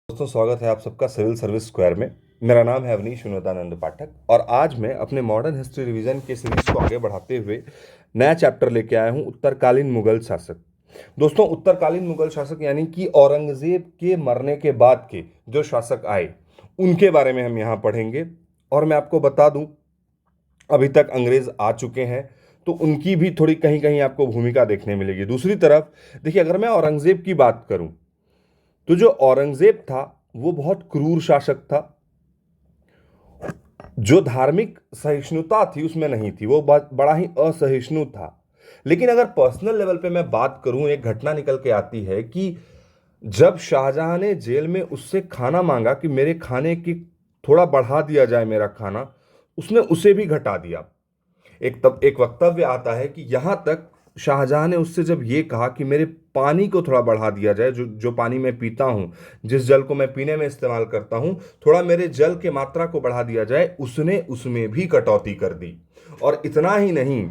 दोस्तों, स्वागत है आप सबका सिविल सर्विस स्क्वायर में। मेरा नाम है अवनीश विनोदानंद पाठक और आज मैं अपने मॉडर्न हिस्ट्री रिवीजन के सीरीज को आगे बढ़ाते हुए नया चैप्टर लेके आया हूं, उत्तरकालीन मुगल शासक। दोस्तों, उत्तरकालीन मुगल शासक यानी कि औरंगजेब के मरने के बाद के जो शासक आए उनके बारे में हम यहाँ पढ़ेंगे। और मैं आपको बता दूं, अभी तक अंग्रेज आ चुके हैं तो उनकी भी थोड़ी कहीं कहीं आपको भूमिका देखने मिलेगी। दूसरी तरफ देखिए, अगर मैं औरंगजेब की बात करूं तो जो औरंगजेब था वो बहुत क्रूर शासक था। जो धार्मिक सहिष्णुता थी उसमें नहीं थी, वो बड़ा ही असहिष्णु था। लेकिन अगर पर्सनल लेवल पे मैं बात करूं, एक घटना निकल के आती है कि जब शाहजहां ने जेल में उससे खाना मांगा कि मेरे खाने की थोड़ा बढ़ा दिया जाए मेरा खाना, उसने उसे भी घटा दिया। तब एक वक्तव्य आता है कि यहां तक शाहजहां ने उससे जब ये कहा कि मेरे पानी को थोड़ा बढ़ा दिया जाए, जो जो पानी मैं पीता हूं, जिस जल को मैं पीने में इस्तेमाल करता हूं, थोड़ा मेरे जल के मात्रा को बढ़ा दिया जाए, उसने उसमें भी कटौती कर दी। और इतना ही नहीं,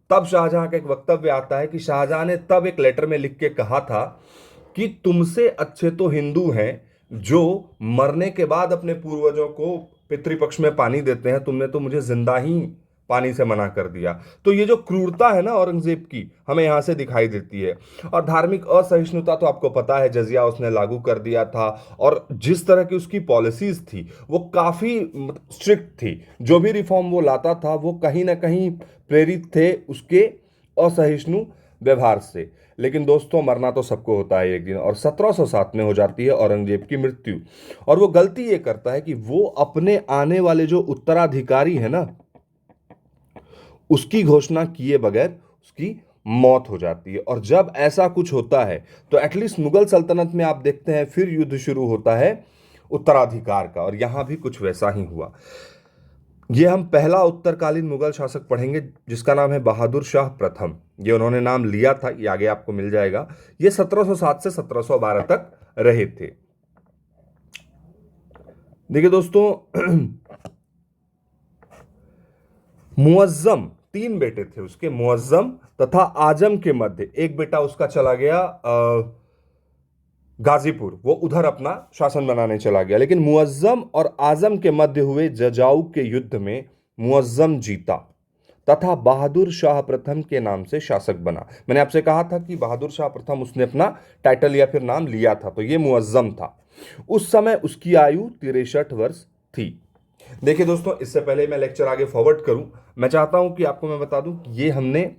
तब शाहजहां का एक वक्तव्य आता है कि शाहजहां ने तब एक लेटर में लिख के कहा था कि तुमसे अच्छे तो हिंदू हैं जो मरने के बाद अपने पूर्वजों को पितृपक्ष में पानी देते हैं, तुमने तो मुझे जिंदा ही पानी से मना कर दिया। तो ये जो क्रूरता है ना औरंगजेब की, हमें यहां से दिखाई देती है। और धार्मिक असहिष्णुता तो आपको पता है, जजिया उसने लागू कर दिया था। और जिस तरह की उसकी पॉलिसीज थी वो काफी स्ट्रिक्ट थी। जो भी रिफॉर्म वो लाता था वो कहीं ना कहीं प्रेरित थे उसके असहिष्णु व्यवहार से। लेकिन दोस्तों, मरना तो सबको होता है एक दिन, और 1707 में हो जाती है औरंगजेब की मृत्यु। और वो गलती ये करता है कि वो अपने आने वाले जो उत्तराधिकारी है ना, उसकी घोषणा किए बगैर उसकी मौत हो जाती है। और जब ऐसा कुछ होता है तो एटलीस्ट मुगल सल्तनत में आप देखते हैं फिर युद्ध शुरू होता है उत्तराधिकार का, और यहां भी कुछ वैसा ही हुआ। ये हम पहला उत्तरकालीन मुगल शासक पढ़ेंगे जिसका नाम है बहादुर शाह प्रथम। ये उन्होंने नाम लिया था, ये आगे आपको मिल जाएगा। ये 1707 से 1712 तक रहे थे। देखिए दोस्तों, मुअज्जम, तीन बेटे थे उसके, मुअज्जम तथा आजम के मध्य एक बेटा उसका चला गया गाजीपुर, वो उधर अपना शासन बनाने चला गया। लेकिन मुअज्जम और आजम के मध्य हुए जजाऊ के युद्ध में मुअज्जम जीता तथा बहादुर शाह प्रथम के नाम से शासक बना। मैंने आपसे कहा था कि बहादुर शाह प्रथम उसने अपना टाइटल या फिर नाम लिया था, तो ये मुअज्जम था। उस समय उसकी आयु 63 वर्ष थी। देखिए दोस्तों, इससे पहले मैं लेक्चर आगे फॉरवर्ड करूं, मैं चाहता हूं कि आपको मैं बता दूं कि ये हमने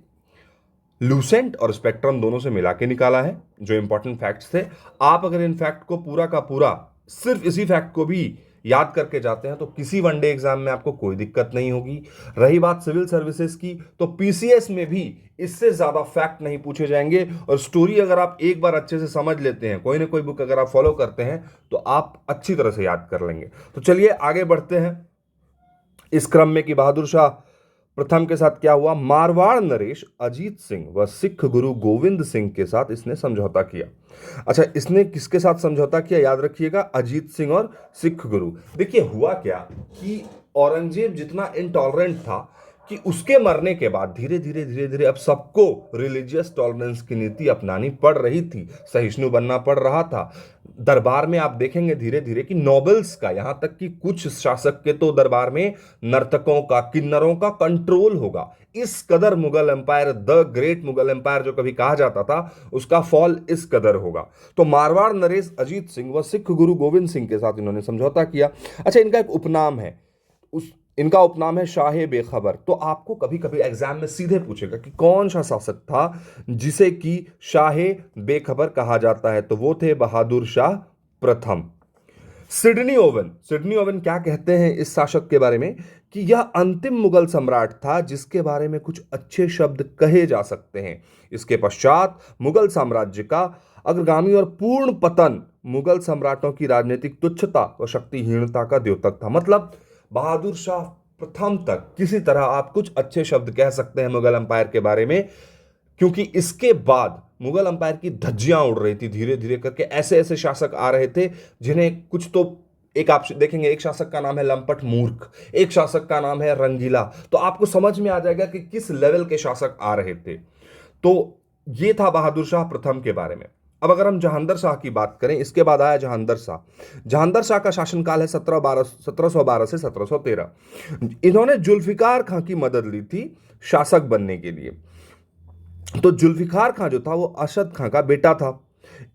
लूसेंट और स्पेक्ट्रम दोनों से मिला के निकाला है जो इंपॉर्टेंट फैक्ट्स थे। आप अगर इन फैक्ट को पूरा का पूरा सिर्फ इसी फैक्ट को भी याद करके जाते हैं तो किसी वनडे एग्जाम में आपको कोई दिक्कत नहीं होगी। रही बात सिविल सर्विसेज की, तो पीसीएस में भी इससे ज्यादा फैक्ट नहीं पूछे जाएंगे। और स्टोरी अगर आप एक बार अच्छे से समझ लेते हैं, कोई ना कोई बुक अगर आप फॉलो करते हैं, तो आप अच्छी तरह से याद कर लेंगे। तो चलिए आगे बढ़ते हैं इस क्रम में कि बहादुर शाह प्रथम के साथ क्या हुआ। मारवाड़ नरेश अजीत सिंह व सिख गुरु गोविंद सिंह के साथ इसने समझौता किया। अच्छा, इसने किसके साथ समझौता किया, याद रखिएगा, अजीत सिंह और सिख गुरु। देखिए हुआ क्या कि औरंगजेब जितना इंटॉलरेंट था कि उसके मरने के बाद धीरे धीरे धीरे धीरे अब सबको रिलीजियस टॉलरेंस की नीति अपनानी पड़ रही थी, सहिष्णु बनना पड़ रहा था। दरबार में आप देखेंगे धीरे धीरे कि नोबल्स का, यहां तक कि कुछ शासक के तो दरबार में नर्तकों का, किन्नरों का कंट्रोल होगा। इस कदर Mughal empire, the great Mughal empire जो कभी कहा जाता था, उसका फॉल इस कदर होगा। तो मारवाड़ नरेश अजीत सिंह व सिख गुरु गोविंद सिंह के साथ इन्होंने समझौता किया। अच्छा, इनका एक उपनाम है, उस इनका उपनाम है शाहे बेखबर। तो आपको कभी कभी एग्जाम में सीधे पूछेगा कि कौन सा शासक था जिसे कि शाहे बेखबर कहा जाता है, तो वो थे बहादुर शाह प्रथम। सिडनी ओवन क्या कहते हैं इस शासक के बारे में कि यह अंतिम मुगल सम्राट था जिसके बारे में कुछ अच्छे शब्द कहे जा सकते हैं। इसके पश्चात मुगल साम्राज्य का अग्रगामी और पूर्ण पतन मुगल सम्राटों की राजनीतिक तुच्छता व शक्तिहीनता का द्योतक था। मतलब बहादुर शाह प्रथम तक किसी तरह आप कुछ अच्छे शब्द कह सकते हैं मुगल एम्पायर के बारे में, क्योंकि इसके बाद मुगल अंपायर की धज्जियां उड़ रही थी धीरे धीरे करके। ऐसे ऐसे शासक आ रहे थे जिन्हें कुछ तो, एक आप देखेंगे, एक शासक का नाम है लंपट मूर्ख, एक शासक का नाम है रंगीला। तो आपको समझ में आ जाएगा कि किस लेवल के शासक आ रहे थे। तो ये था बहादुर शाह प्रथम के बारे में। अब अगर हम जहांदर शाह की बात करें, इसके बाद आया जहांदर शाह। जहांदर शाह का शासनकाल है 1712 से 1713। इन्होंने जुल्फिकार खां की मदद ली थी शासक बनने के लिए। तो जुल्फिकार खां जो था वो अरशद खां का बेटा था।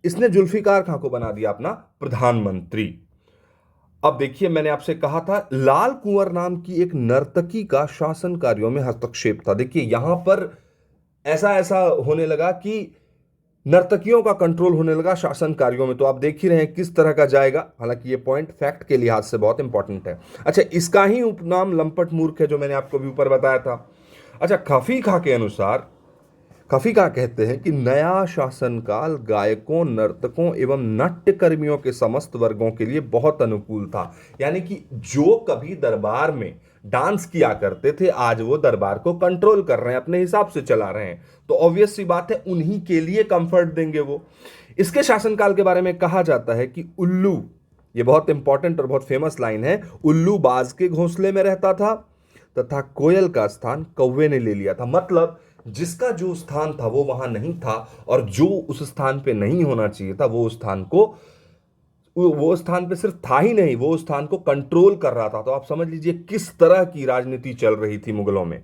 इसने जुल्फिकार खां को बना दिया अपना प्रधानमंत्री। अब देखिए, मैंने आपसे कहा था लाल कुंवर नाम की एक नर्तकी का शासन कार्यों में हस्तक्षेप था। देखिए यहां पर ऐसा ऐसा होने लगा कि नर्तकियों का कंट्रोल होने लगा शासन कार्यों में। तो आप देख ही रहे हैं किस तरह का जाएगा। हालांकि ये पॉइंट फैक्ट के लिहाज से बहुत इंपॉर्टेंट है। अच्छा, इसका ही उपनाम लंपट मूर्ख है, जो मैंने आपको भी ऊपर बताया था। अच्छा, खफी खां के अनुसार, खफी खां कहते हैं कि नया शासनकाल गायकों, नर्तकों एवं नाट्य कर्मियों के समस्त वर्गों के लिए बहुत अनुकूल था। यानी कि जो कभी दरबार में डांस किया करते थे, आज वो दरबार को कंट्रोल कर रहे हैं, अपने हिसाब से चला रहे हैं। तो ऑब्वियस सी बात है, उन्हीं के लिए कंफर्ट देंगे वो। इसके शासनकाल के बारे में कहा जाता है कि उल्लू, ये बहुत इंपॉर्टेंट और बहुत फेमस लाइन है, उल्लू बाज के घोंसले में रहता था तथा कोयल का स्थान कौवे ने ले लिया था। मतलब जिसका जो स्थान था वो वहां नहीं था, और जो उस स्थान पे नहीं होना चाहिए था वो स्थान पे सिर्फ था ही नहीं, वो उस स्थान को कंट्रोल कर रहा था। तो आप समझ लीजिए किस तरह की राजनीति चल रही थी मुगलों में।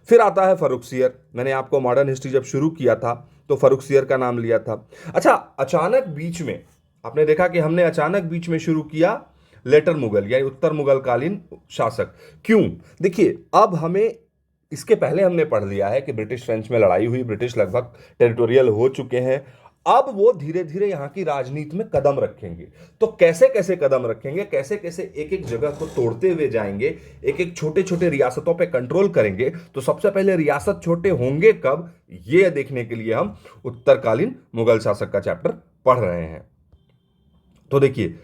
फिर आता है फर्रुखसियर। मैंने आपको मॉडर्न हिस्ट्री जब शुरू किया था तो फर्रुखसियर का नाम लिया था। अच्छा, अचानक बीच में आपने देखा कि हमने अचानक बीच में शुरू किया लेटर मुगल यानी उत्तर मुगल कालीन शासक। क्यों? देखिए, अब हमें, इसके पहले हमने पढ़ लिया है कि ब्रिटिश फ्रेंच में लड़ाई हुई, ब्रिटिश लगभग टेरिटोरियल हो चुके हैं। अब वो धीरे धीरे यहां की राजनीति में कदम रखेंगे। तो कैसे कैसे कदम रखेंगे, कैसे कैसे एक एक जगह को तोड़ते हुए जाएंगे, एक एक छोटे छोटे रियासतों पे कंट्रोल करेंगे। तो सबसे पहले रियासत छोटे होंगे कब, ये देखने के लिए हम उत्तरकालीन मुगल शासक का चैप्टर पढ़ रहे हैं। तो देखिए,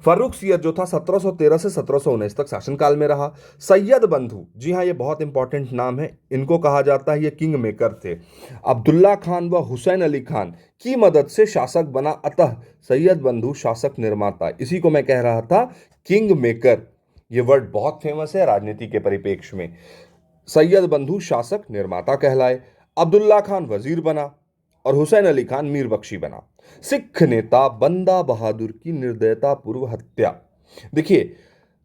फर्रुखसियर जो था 1713 से 1719 तक शासनकाल में रहा। सैयद बंधु, जी हाँ, ये बहुत इंपॉर्टेंट नाम है, इनको कहा जाता है ये किंग मेकर थे। अब्दुल्ला खान व हुसैन अली खान की मदद से शासक बना, अतः सैयद बंधु शासक निर्माता। इसी को मैं कह रहा था, किंग मेकर, ये वर्ड बहुत फेमस है राजनीति के परिप्रेक्ष्य में। सैयद बंधु शासक निर्माता कहलाए, अब्दुल्ला खान वजीर बना और हुसैन अली खान मीर बख्शी बना। सिख नेता बंदा बहादुर की निर्दयता पूर्व हत्या। देखिए,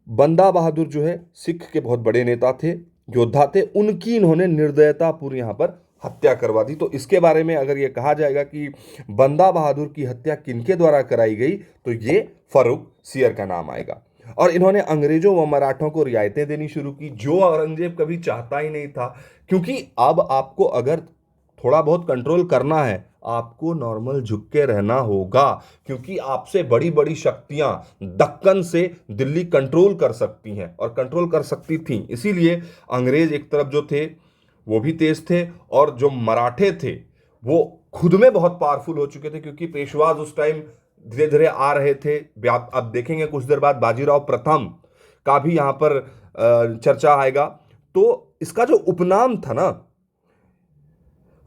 बंदा बहादुर जो है सिख के बहुत बड़े नेता थे, योद्धा थे, उनकी इन्होंने निर्दयता पूर्व यहां पर हत्या करवा दी। तो इसके बारे में अगर यह कहा जाएगा कि बंदा बहादुर की हत्या किनके द्वारा कराई गई, तो ये फर्रुखसियर का नाम आएगा। और इन्होंने अंग्रेजों व मराठों को रियायतें देनी शुरू की, जो औरंगजेब कभी चाहता ही नहीं था। क्योंकि अब आपको अगर थोड़ा बहुत कंट्रोल करना है, आपको नॉर्मल झुक के रहना होगा, क्योंकि आपसे बड़ी बड़ी शक्तियां दक्कन से दिल्ली कंट्रोल कर सकती हैं और कंट्रोल कर सकती थी। इसीलिए अंग्रेज एक तरफ जो थे वो भी तेज थे, और जो मराठे थे वो खुद में बहुत पावरफुल हो चुके थे, क्योंकि पेशवाज उस टाइम धीरे धीरे आ रहे थे। अब देखेंगे कुछ देर बाद बाजीराव प्रथम का भी यहां पर चर्चा आएगा। तो इसका जो उपनाम था ना,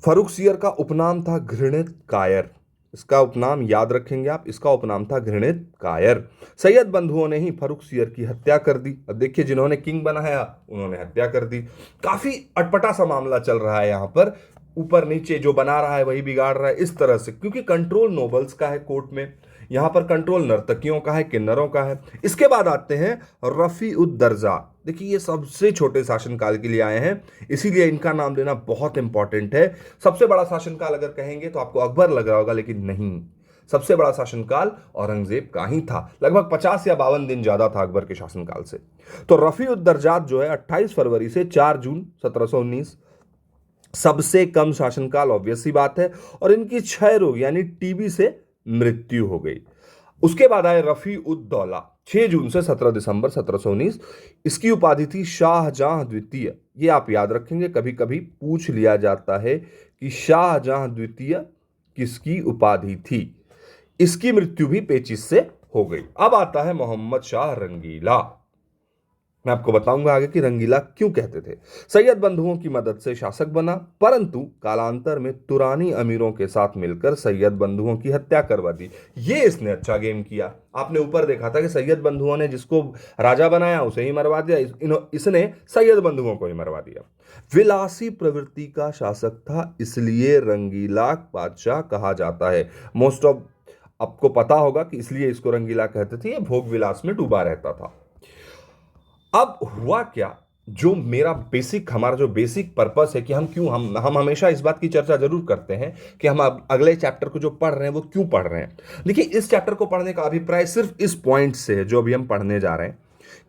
फर्रुखसियर का उपनाम था घृणित कायर। इसका उपनाम याद रखेंगे आप, इसका उपनाम था घृणित कायर। सैयद बंधुओं ने ही फर्रुखसियर की हत्या कर दी। अब देखिए, जिन्होंने किंग बनाया उन्होंने हत्या कर दी। काफी अटपटा सा मामला चल रहा है यहां पर, ऊपर नीचे जो बना रहा है वही बिगाड़ रहा है, इस तरह से। क्योंकि कंट्रोल नोबल्स का है कोर्ट में, यहां पर कंट्रोल नर्तकियों का है, किन्नरों का है। इसके बाद आते हैं रफी उद दर्जा। देखिए, ये सबसे छोटे शासनकाल के लिए आए हैं, इसीलिए इनका नाम लेना बहुत इंपॉर्टेंट है। सबसे बड़ा शासनकाल अगर कहेंगे तो आपको अकबर लग रहा होगा, लेकिन नहीं, सबसे बड़ा शासनकाल औरंगजेब का ही था। लगभग 50 या 52 दिन ज्यादा था अकबर के शासनकाल से। तो रफी उद दर्जात जो है 28 फरवरी से 4 जून 1719, सबसे कम शासनकाल, ऑब्वियस सी बात है। और इनकी क्षय रोग यानी टीबी से मृत्यु हो गई। उसके बाद आए रफी उद दौला, 6 जून से 17 दिसंबर 1719। इसकी उपाधि थी शाहजहां द्वितीय। ये आप याद रखेंगे, कभी कभी पूछ लिया जाता है कि शाहजहां द्वितीय किसकी उपाधि थी। इसकी मृत्यु भी पेचिश से हो गई। अब आता है मोहम्मद शाह रंगीला। मैं आपको बताऊंगा आगे कि रंगीला क्यों कहते थे। सैयद बंधुओं की मदद से शासक बना, परंतु कालांतर में तुरानी अमीरों के साथ मिलकर सैयद बंधुओं की हत्या करवा दी। ये इसने अच्छा गेम किया। आपने ऊपर देखा था कि सैयद बंधुओं ने जिसको राजा बनाया उसे ही मरवा दिया, इसने सैयद बंधुओं को ही मरवा दिया। विलासी प्रवृत्ति का शासक था, इसलिए रंगीला बादशाह कहा जाता है। मोस्ट ऑफ आपको पता होगा कि इसलिए इसको रंगीला कहते थे, ये भोग विलास में डूबा रहता था। अब हुआ क्या, जो मेरा बेसिक हमारा जो बेसिक पर्पस है कि हम क्यों हम हमेशा इस बात की चर्चा जरूर करते हैं कि हम अब अगले चैप्टर को जो पढ़ रहे हैं वो क्यों पढ़ रहे हैं। देखिए, इस चैप्टर को पढ़ने का अभिप्राय सिर्फ इस पॉइंट से है जो अभी हम पढ़ने जा रहे हैं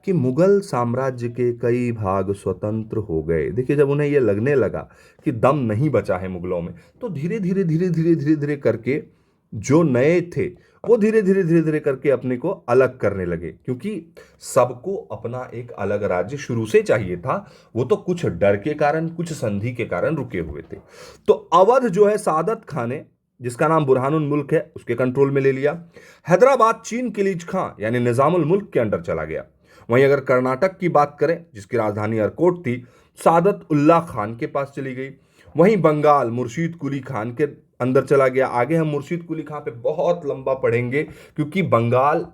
कि मुगल साम्राज्य के कई भाग स्वतंत्र हो गए। देखिए, जब उन्हें यह लगने लगा कि दम नहीं बचा है मुगलों में, तो धीरे धीरे धीरे धीरे धीरे धीरे करके जो नए थे वो धीरे धीरे धीरे धीरे करके अपने को अलग करने लगे, क्योंकि सबको अपना एक अलग राज्य शुरू से चाहिए था। वो तो कुछ डर के कारण, कुछ संधि के कारण रुके हुए थे। तो अवध जो है सादत खान ने, जिसका नाम बुरहानुल मुल्क है, उसके कंट्रोल में ले लिया। हैदराबाद चीन किलीज खां यानी निजामुल मुल्क के अंडर चला गया। वहीं अगर कर्नाटक की बात करें, जिसकी राजधानी अरकोट थी, सादत उल्लाह खान के पास चली गई। वहीं बंगाल मुर्शीद कुली खान के अंदर चला गया। आगे हम मुर्शीद कुली खान पे बहुत लंबा पढ़ेंगे, क्योंकि बंगाल,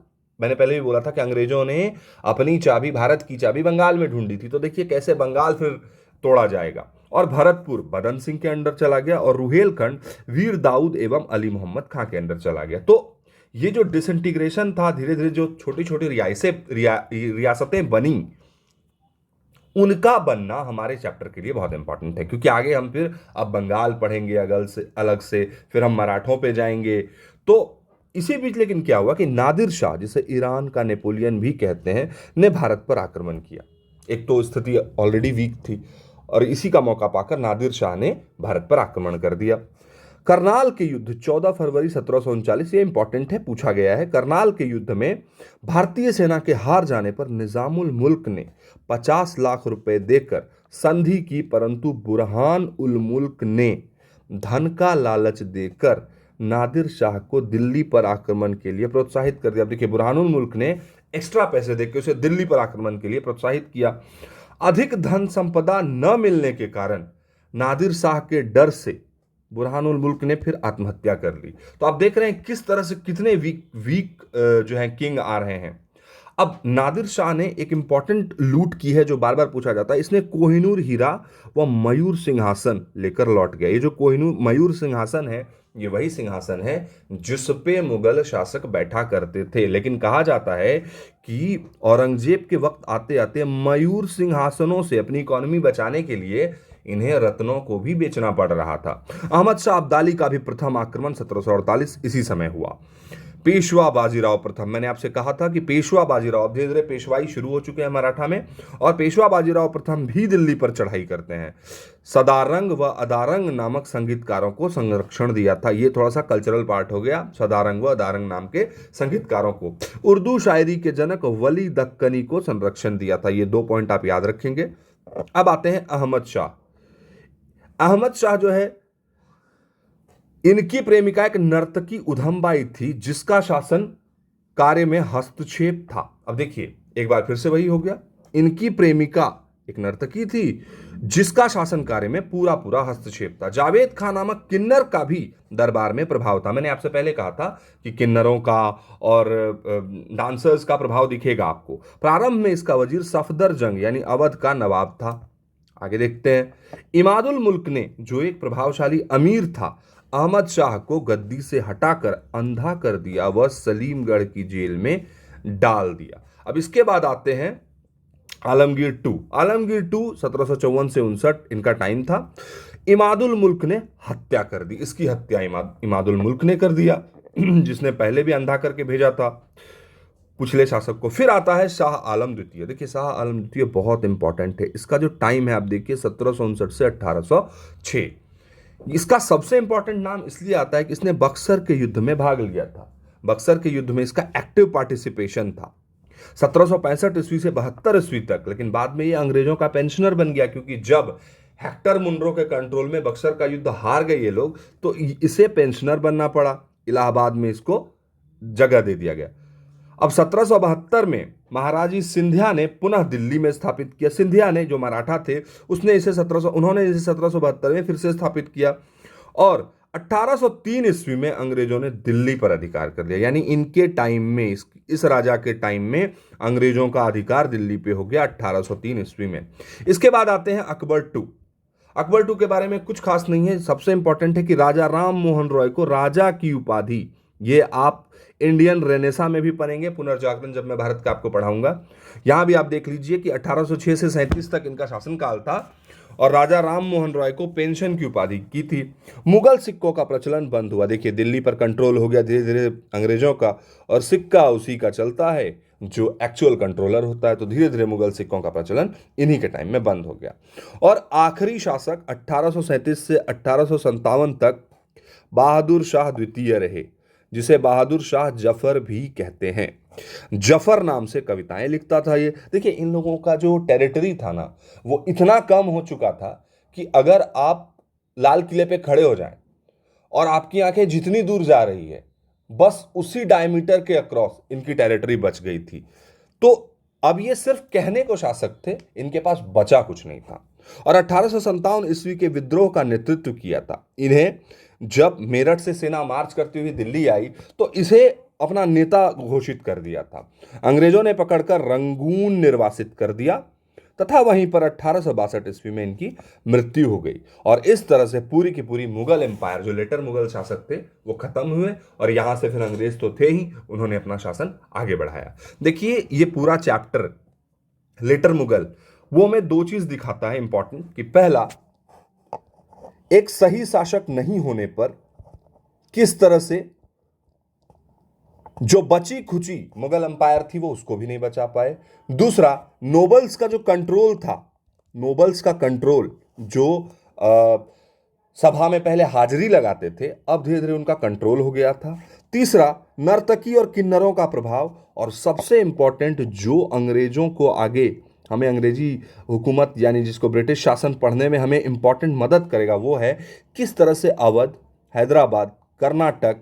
मैंने पहले भी बोला था कि अंग्रेजों ने अपनी चाबी, भारत की चाबी बंगाल में ढूंढी थी। तो देखिए कैसे बंगाल फिर तोड़ा जाएगा। और भरतपुर बदन सिंह के अंडर चला गया और रुहेलखंड वीर दाऊद एवं अली मोहम्मद खां के अंडर चला गया। तो ये जो डिसइंटीग्रेशन था, धीरे धीरे जो छोटी छोटी रियासतें बनी, उनका बनना हमारे चैप्टर के लिए बहुत इंपॉर्टेंट है, क्योंकि आगे हम फिर अब बंगाल पढ़ेंगे अलग से, फिर हम मराठों पे जाएंगे। तो इसी बीच लेकिन क्या हुआ कि नादिर शाह, जिसे ईरान का नेपोलियन भी कहते हैं, ने भारत पर आक्रमण किया। एक तो स्थिति ऑलरेडी वीक थी और इसी का मौका पाकर नादिर शाह ने भारत पर आक्रमण कर दिया। करनाल के युद्ध 14 फरवरी 1739, ये इंपॉर्टेंट है, पूछा गया है। करनाल के युद्ध में भारतीय सेना के हार जाने पर निजामुल मुल्क ने 50 लाख रुपए देकर संधि की, परंतु बुरहान उल मुल्क ने धन का लालच देकर नादिर शाह को दिल्ली पर आक्रमण के लिए प्रोत्साहित कर दिया। देखिए, बुरहानुल मुल्क ने एक्स्ट्रा पैसे देकर उसे दिल्ली पर आक्रमण के लिए प्रोत्साहित किया। अधिक धन संपदा न मिलने के कारण नादिर शाह के डर से बुरहानुल मुल्क ने फिर आत्महत्या कर ली। तो आप देख रहे हैं किस तरह से कितने वीक जो है किंग आ रहे हैं। अब नादिर शाह ने एक इंपॉर्टेंट लूट की है जो बार बार पूछा जाता है। इसने कोहिनूर हीरा व मयूर सिंहासन लेकर लौट गया। ये जो कोहिनूर मयूर सिंहासन है, ये वही सिंहासन है जिस पे मुगल शासक बैठा करते थे। लेकिन कहा जाता है कि औरंगजेब के वक्त आते आते मयूर सिंहासनों से अपनी इकोनॉमी बचाने के लिए इन्हें रत्नों को भी बेचना पड़ रहा था। अहमद शाह अब्दाली का भी प्रथम आक्रमण 1748 इसी समय हुआ। पेशवा बाजीराव प्रथम, मैंने आपसे कहा था कि पेशवा बाजीराव, धीरे धीरे पेशवाई शुरू हो चुके हैं मराठा में, और पेशवा बाजीराव प्रथम भी दिल्ली पर चढ़ाई करते हैं। सदारंग व अदारंग नामक संगीतकारों को संरक्षण दिया था। ये थोड़ा सा कल्चरल पार्ट हो गया। सदारंग व अदारंग नाम के संगीतकारों को, उर्दू शायरी के जनक वली दक्कनी को संरक्षण दिया था। ये 2 पॉइंट आप याद रखेंगे। अब आते हैं अहमद शाह। अहमद शाह जो है, इनकी प्रेमिका एक नर्तकी उधमबाई थी, जिसका शासन कार्य में हस्तक्षेप था। अब देखिए, एक बार फिर से वही हो गया। इनकी प्रेमिका एक नर्तकी थी जिसका शासन कार्य में पूरा पूरा हस्तक्षेप था। जावेद खान नामक किन्नर का भी दरबार में प्रभाव था। मैंने आपसे पहले कहा था कि किन्नरों का और डांसर्स का प्रभाव दिखेगा आपको। प्रारंभ में इसका वजीर सफदरजंग यानी अवध का नवाब था। आगे देखते हैं। इमादुल मुल्क ने, जो एक प्रभावशाली अमीर था, अहमद शाह को गद्दी से हटाकर अंधा कर दिया व सलीमगढ़ की जेल में डाल दिया। अब इसके बाद आते हैं आलमगीर टू। आलमगीर टू 1754 से 59 इनका टाइम था। इमादुल मुल्क ने हत्या कर दी। इसकी हत्या इमादुल मुल्क ने कर दिया, जिसने पहले भी अंधा करके भेजा था पिछले शासक को। फिर आता है शाह आलम द्वितीय। देखिए, शाह आलम द्वितीय बहुत इंपॉर्टेंट है। इसका जो टाइम है आप देखिए, 1759 से 1806। इसका सबसे इंपॉर्टेंट नाम इसलिए आता है कि इसने बक्सर के युद्ध में भाग लिया था। बक्सर के युद्ध में इसका एक्टिव पार्टिसिपेशन था 1765 ईस्वी से 72 ईस्वी तक। लेकिन बाद में ये अंग्रेजों का पेंशनर बन गया, क्योंकि जब हेक्टर मुनरो के कंट्रोल में बक्सर का युद्ध हार गए ये लोग, तो इसे पेंशनर बनना पड़ा। इलाहाबाद में इसको जगह दे दिया गया। अब 1772 में महाराजी सिंधिया ने पुनः दिल्ली में स्थापित किया। सिंधिया ने, जो मराठा थे, उन्होंने इसे 1772 में फिर से स्थापित किया और 1803 ईस्वी में अंग्रेजों ने दिल्ली पर अधिकार कर लिया। यानी इनके टाइम में, इस राजा के टाइम में अंग्रेजों का अधिकार दिल्ली पे हो गया 1803 ईस्वी में। इसके बाद आते हैं अकबर टू। अकबर टू के बारे में कुछ खास नहीं है। सबसे इंपॉर्टेंट है कि राजा राम मोहन रॉय को राजा की उपाधि, ये आप इंडियन रेनेसा में भी पढ़ेंगे, पुनर्जागरण जब मैं भारत का आपको पढ़ाऊंगा। यहां भी आप देख लीजिए कि 1806 से 37 तक इनका शासनकाल था और राजा राम मोहन रॉय को पेंशन की उपाधि की थी। मुगल सिक्कों का प्रचलन बंद हुआ। देखिए, दिल्ली पर कंट्रोल हो गया धीरे धीरे अंग्रेजों का, और सिक्का उसी का चलता है जो एक्चुअल कंट्रोलर होता है। तो धीरे धीरे मुगल सिक्कों का प्रचलन इन्हीं के टाइम में बंद हो गया। और आखिरी शासक 1837 से 1857 तक बहादुर शाह द्वितीय रहे, जिसे बहादुर शाह जफर भी कहते हैं। जफर नाम से कविताएं लिखता था ये। देखिए, इन लोगों का जो टेरिटरी था ना, वो इतना कम हो चुका था कि अगर आप लाल किले पे खड़े हो जाएं और आपकी आंखें जितनी दूर जा रही है, बस उसी डायमीटर के अक्रॉस इनकी टेरिटरी बच गई थी। तो अब ये सिर्फ कहने को शासक थे, इनके पास बचा कुछ नहीं था। और 1857 ईस्वी के विद्रोह का नेतृत्व किया था इन्हें। जब मेरठ से सेना मार्च करती हुई दिल्ली आई तो इसे अपना नेता घोषित कर दिया था। अंग्रेजों ने पकड़कर रंगून निर्वासित कर दिया तथा वहीं पर 1862 ईस्वी में इनकी मृत्यु हो गई। और इस तरह से पूरी की पूरी मुगल एम्पायर, जो लेटर मुगल शासक थे, वो खत्म हुए। और यहां से फिर अंग्रेज तो थे ही, उन्होंने अपना शासन आगे बढ़ाया। देखिए, ये पूरा चैप्टर लेटर मुगल, वो हमें दो चीज दिखाता है इंपॉर्टेंट, कि पहला, एक सही शासक नहीं होने पर किस तरह से जो बची खुची मुगल एम्पायर थी वो उसको भी नहीं बचा पाए। दूसरा, नोबल्स का जो कंट्रोल था, नोबल्स का कंट्रोल, जो सभा में पहले हाजिरी लगाते थे, अब धीरे धीरे उनका कंट्रोल हो गया था। तीसरा, नर्तकी और किन्नरों का प्रभाव। और सबसे इंपॉर्टेंट, जो अंग्रेजों को आगे, हमें अंग्रेजी हुकूमत यानी जिसको ब्रिटिश शासन पढ़ने में हमें इंपॉर्टेंट मदद करेगा, वो है किस तरह से अवध, हैदराबाद, कर्नाटक,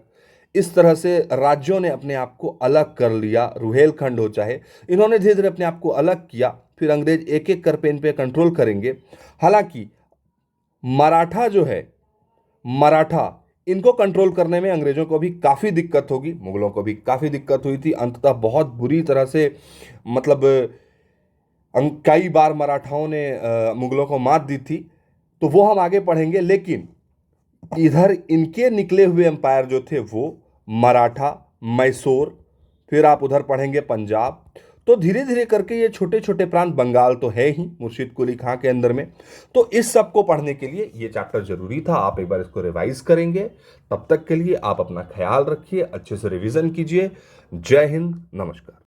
इस तरह से राज्यों ने अपने आप को अलग कर लिया। रुहेलखंड हो चाहे, इन्होंने धीरे धीरे अपने आप को अलग किया। फिर अंग्रेज एक एक कर पे इन पे कंट्रोल करेंगे। हालांकि मराठा जो है, मराठा, इनको कंट्रोल करने में अंग्रेजों को भी काफ़ी दिक्कत होगी, मुगलों को भी काफ़ी दिक्कत हुई थी। अंततः बहुत बुरी तरह से, मतलब कई बार मराठाओं ने मुगलों को मात दी थी। तो वो हम आगे पढ़ेंगे। लेकिन इधर इनके निकले हुए एम्पायर जो थे वो मराठा, मैसूर, फिर आप उधर पढ़ेंगे पंजाब। तो धीरे धीरे करके ये छोटे छोटे प्रांत, बंगाल तो है ही मुर्शिद कुली खां के अंदर में। तो इस सब को पढ़ने के लिए ये चैप्टर जरूरी था। आप एक बार इसको रिवाइज करेंगे। तब तक के लिए आप अपना ख्याल रखिए, अच्छे से रिवीजन कीजिए। जय हिंद, नमस्कार।